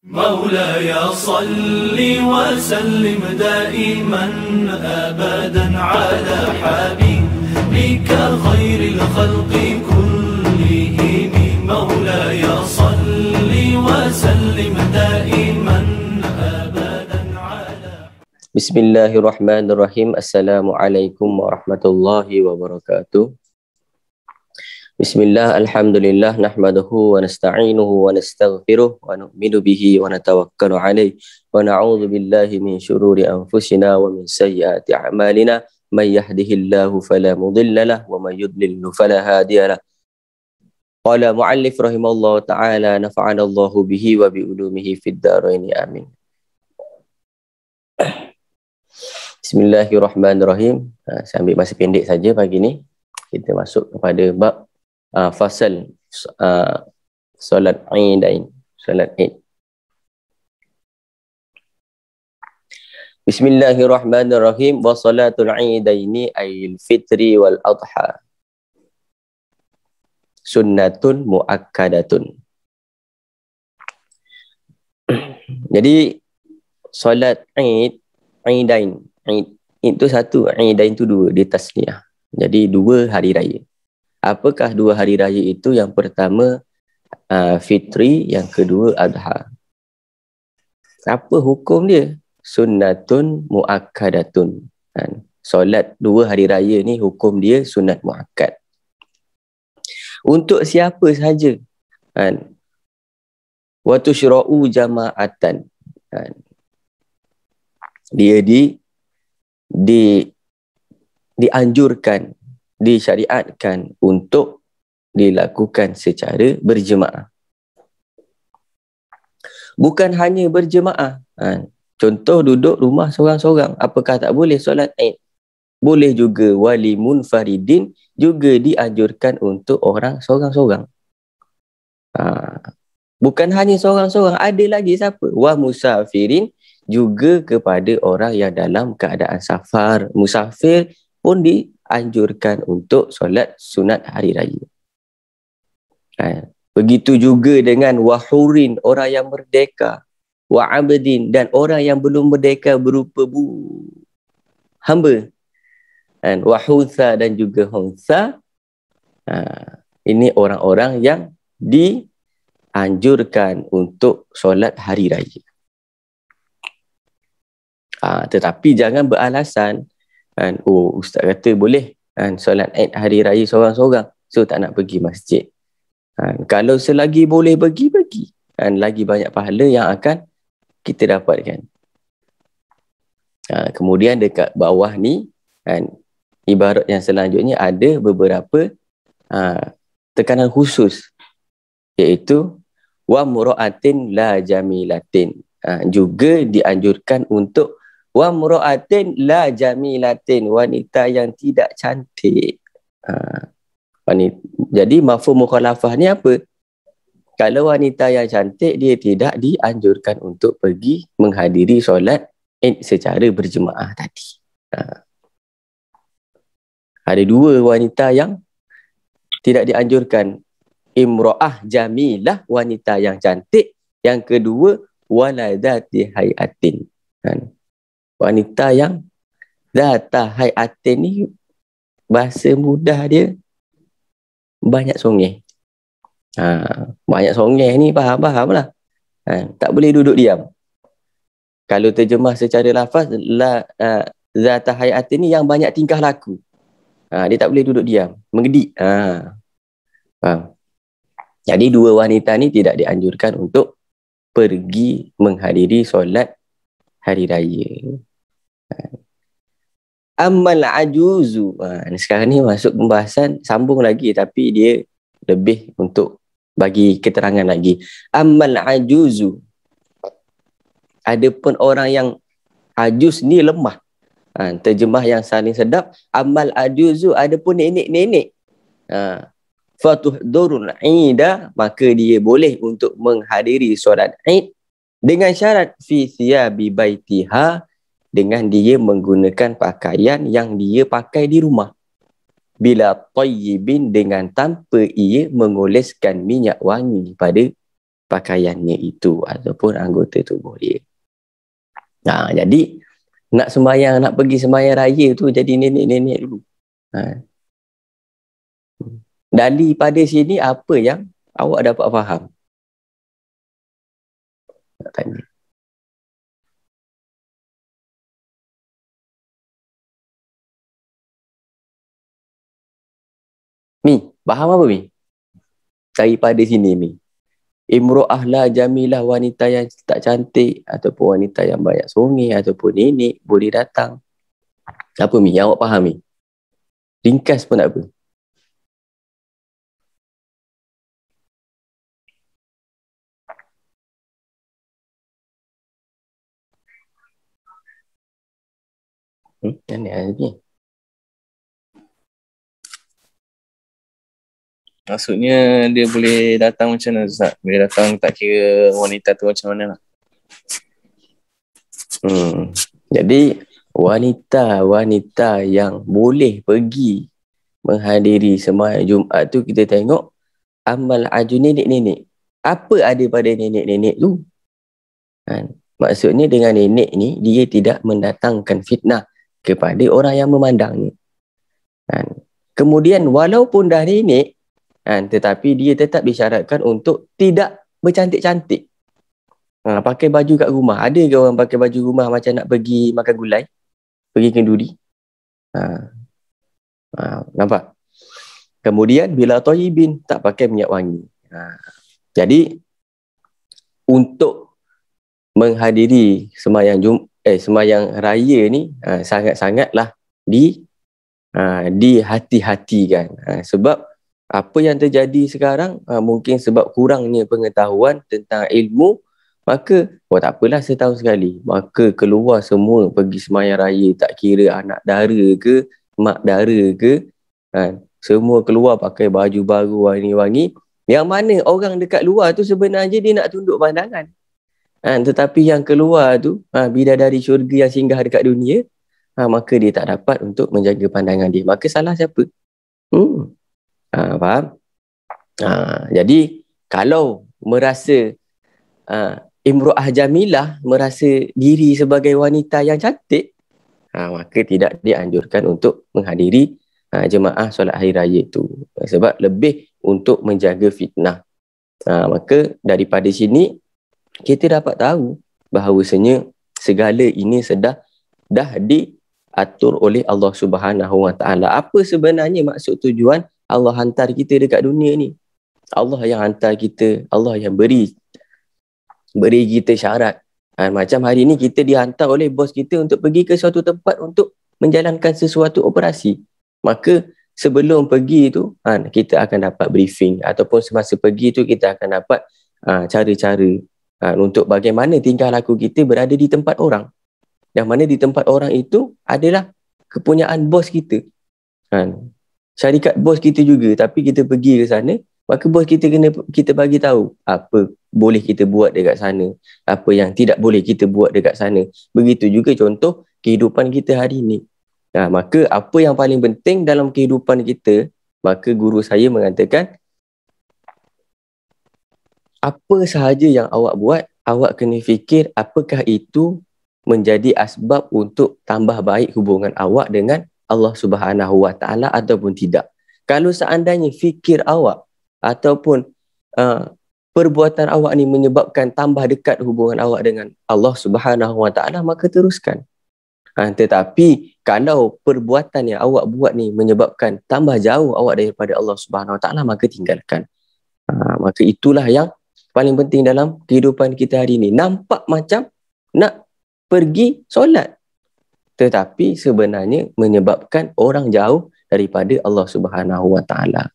مولاي صل وسلم دائما أبدا على حبيبك خير الخلق كلهم مولاي صل وسلم دائما أبدا على Bismillahirrahmanirrahim. Assalamualaikum warahmatullahi wabarakatuh. Bismillah, alhamdulillah, nahmaduhu wa nasta'inuhu wa nastaghfiruh wa nu'minu bihi wa natawakkalu alaih wa na'udzu billahi min syururi anfusina wa min sayyiati a'malina may yahdihillahu fala mudhillalah wa may yudlilhu fala hadiyalah. Qala muallif rahimallahu ta'ala nafa'anallahu bihi wa bi ulumihi fid dharain amin. Bismillahirrahmanirrahim. Saya ambil masa pendek saja pagi ni. Kita masuk kepada bab fasal solat Aidain, solat Aid. Bismillahirrahmanirrahim. Wa salatul Aidaini ayil fitri wal adha sunnatun muakkadatun. Jadi solat Aid, Aidain, Aid itu satu, Aidain itu dua, dia tasniah. Jadi dua hari raya. Apakah dua hari raya itu? Yang pertama fitri, yang kedua adha. Apa hukum dia? Sunnatun muakkadatun. Solat dua hari raya ni hukum dia sunat muakkad. Untuk siapa sahaja? Wa tusyra'u jama'atan. Dia dianjurkan, disyariatkan untuk dilakukan secara berjemaah. Bukan hanya berjemaah. Contoh duduk rumah seorang-seorang. Apakah tak boleh solat Aid? Boleh juga. Wali munfaridin juga dianjurkan untuk orang seorang-seorang. Bukan hanya seorang-seorang. Ada lagi siapa? Wa musafirin, juga kepada orang yang dalam keadaan safar. Musafir pun dianjurkan untuk solat sunat hari raya. Begitu juga dengan wahurin, orang yang merdeka, wa abdin, dan orang yang belum merdeka berupa hamba, wahunsa dan juga hunsa. Ini orang-orang yang dianjurkan untuk solat hari raya. Tetapi jangan beralasan, ustaz kata boleh solat Aid hari raya seorang-seorang, so tak nak pergi masjid. Kalau selagi boleh pergi, lagi banyak pahala yang akan kita dapatkan. Kemudian dekat bawah ni, ibarat yang selanjutnya ada beberapa tekanan khusus, iaitu wa mura'atin la jamilatin. Juga dianjurkan untuk wa mura'atin la jamilatin, wanita yang tidak cantik. Jadi mafhum mukhalafah ni apa? Kalau wanita yang cantik, dia tidak dianjurkan untuk pergi menghadiri solat Aid secara berjemaah tadi. Ada dua wanita yang tidak dianjurkan. Imra'ah jamilah, wanita yang cantik. Yang kedua, waladati hayatin. Wanita yang data hayatin ni, bahasa mudah dia banyak songeh. Banyak songeh ni faham lah. Tak boleh duduk diam. Kalau terjemah secara lafaz, zata hayatin ni yang banyak tingkah laku. Dia tak boleh duduk diam, mengedik. Faham? Jadi dua wanita ni tidak dianjurkan untuk pergi menghadiri solat hari raya. Ammal ajuzu. Sekarang ni masuk pembahasan, sambung lagi, tapi dia lebih untuk bagi keterangan lagi. Ammal ajuzu. Adapun orang yang ajuz ni lemah. Terjemah yang saling sedap. Ammal ajuzu, adapun nenek-nenek. Fatuhdurul Aida, maka dia boleh untuk menghadiri solat Aid dengan syarat fi thiyabi baitiha, dengan dia menggunakan pakaian yang dia pakai di rumah. Bila tayyibin, dengan tanpa ia mengoleskan minyak wangi pada pakaiannya itu ataupun anggota tubuh dia. Jadi nak sembahyang, nak pergi sembahyang raya tu jadi nenek-nenek dulu. Dari pada sini apa yang awak dapat faham? Nak tanya. Mi, faham apa Mi? Daripada sini Mi. Imro'ah la jamilah, wanita yang tak cantik ataupun wanita yang banyak songi ataupun nenek boleh datang. Apa Mi? Yang awak faham Mi? Ringkas pun tak apa. Ni. Maksudnya dia boleh datang macam mana Ustaz? Boleh datang tak kira wanita tu macam mana lah. Jadi wanita-wanita yang boleh pergi menghadiri sembahyang Jumaat tu, kita tengok amal aju nenek-nenek. Apa ada pada nenek-nenek tu? Maksudnya dengan nenek ni, dia tidak mendatangkan fitnah kepada orang yang memandangnya. Kemudian walaupun dah nenek, tetapi dia tetap disyaratkan untuk tidak bercantik-cantik. Pakai baju kat rumah. Ada ke orang pakai baju rumah macam nak pergi makan gulai? Pergi kenduri? Nampak? Kemudian bila thayyibin, tak pakai minyak wangi. Jadi untuk menghadiri sembahyang raya ni sangat-sangatlah dihati-hatikan. Sebab apa yang terjadi sekarang, mungkin sebab kurangnya pengetahuan tentang ilmu, maka tak apalah setahun sekali, maka keluar semua pergi sembahyang raya, tak kira anak dara ke mak dara ke, semua keluar pakai baju baru wangi-wangi, yang mana orang dekat luar tu sebenarnya dia nak tunduk pandangan, tetapi yang keluar tu bidadari syurga yang singgah dekat dunia, maka dia tak dapat untuk menjaga pandangan dia. Maka salah siapa? Faham? Jadi kalau merasa imro'ah jamilah, merasa diri sebagai wanita yang cantik, maka tidak dianjurkan untuk menghadiri jemaah solat hari raya itu, sebab lebih untuk menjaga fitnah. Maka daripada sini kita dapat tahu bahawasanya segala ini dah diatur oleh Allah Subhanahu Wa Taala. Apa sebenarnya maksud tujuan Allah hantar kita dekat dunia ni? Allah yang hantar kita, Allah yang beri kita syarat. Macam hari ni kita dihantar oleh bos kita untuk pergi ke suatu tempat untuk menjalankan sesuatu operasi. Maka sebelum pergi tu kita akan dapat briefing, ataupun semasa pergi tu kita akan dapat cara-cara untuk bagaimana tingkah laku kita berada di tempat orang. Yang mana di tempat orang itu adalah kepunyaan bos kita. Syarikat bos kita juga, tapi kita pergi ke sana, maka bos kita bagi tahu apa boleh kita buat dekat sana, apa yang tidak boleh kita buat dekat sana. Begitu juga contoh kehidupan kita hari ini. Maka apa yang paling penting dalam kehidupan kita, maka guru saya mengatakan, apa sahaja yang awak buat, awak kena fikir apakah itu menjadi asbab untuk tambah baik hubungan awak dengan Allah Subhanahu Wa Taala ataupun tidak. Kalau seandainya fikir awak ataupun perbuatan awak ni menyebabkan tambah dekat hubungan awak dengan Allah Subhanahu Wa Taala, maka teruskan. Tetapi kalau perbuatan yang awak buat ni menyebabkan tambah jauh awak daripada Allah Subhanahu Wa Taala, maka tinggalkan. Maka itulah yang paling penting dalam kehidupan kita hari ni. Nampak macam nak pergi solat, tetapi sebenarnya menyebabkan orang jauh daripada Allah Subhanahu Wa Taala.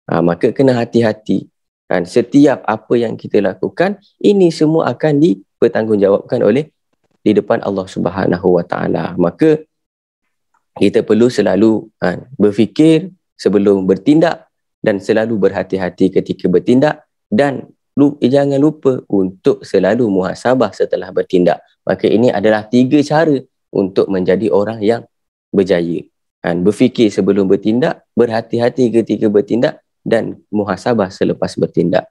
Maka kena hati-hati. Setiap apa yang kita lakukan, ini semua akan dipertanggungjawabkan oleh di depan Allah Subhanahu Wa Taala. Maka kita perlu selalu berfikir sebelum bertindak, dan selalu berhati-hati ketika bertindak, dan jangan lupa untuk selalu muhasabah setelah bertindak. Maka ini adalah 3 cara untuk menjadi orang yang berjaya. Berfikir sebelum bertindak, berhati-hati ketika bertindak, dan muhasabah selepas bertindak.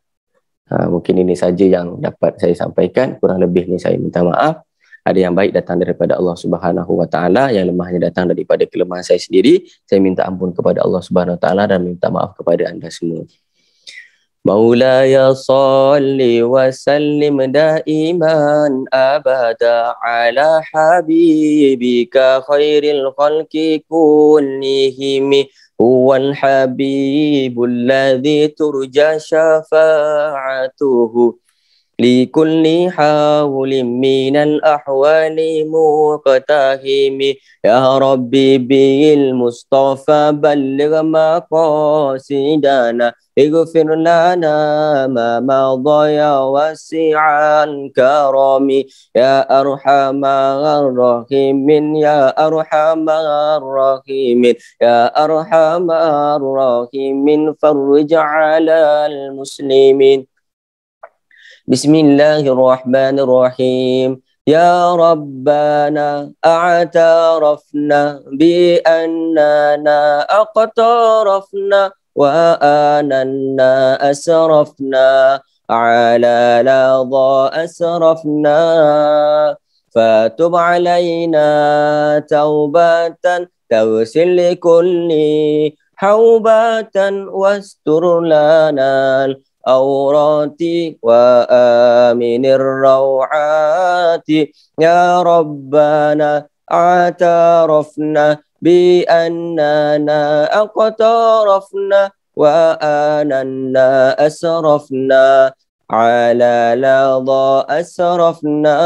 Mungkin ini saja yang dapat saya sampaikan. Kurang lebih ni saya minta maaf. Ada yang baik datang daripada Allah Subhanahu Wa Taala, yang lemahnya datang daripada kelemahan saya sendiri. Saya minta ampun kepada Allah Subhanahu Wa Taala dan minta maaf kepada anda semua. Maulaya salli wa sallim daiman abada ala habibika khairil khalqi kullihim huwal habibul ladzi turja syafa'atuhu likulli hawlin minal ahwali muqtahimi ya rabbi bil mustafa balligh maqasidana ighfir lana ma madha ya wasi'al karami ya arhamar rahimin ya arhamar rahimin ya arhamar rahimin farij 'alal muslimin. Bismillahirrahmanirrahim. Ya Rabbana a'tarafna bi annana aqtarafna wa ananna asrafna ala ladha asrafna fatub alayna taubatan tawsil kulli haubatan wastur lana aurati wa aminir rawati ya Rabbana a'tarafna bi annana aqtarafna wa ananna asrafna ala ladha asrafna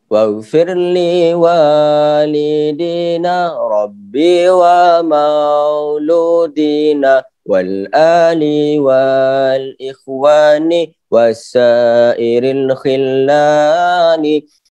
waghfir li walidina rabbi wa mauludina wal ali wal ikhwani wasairil khillani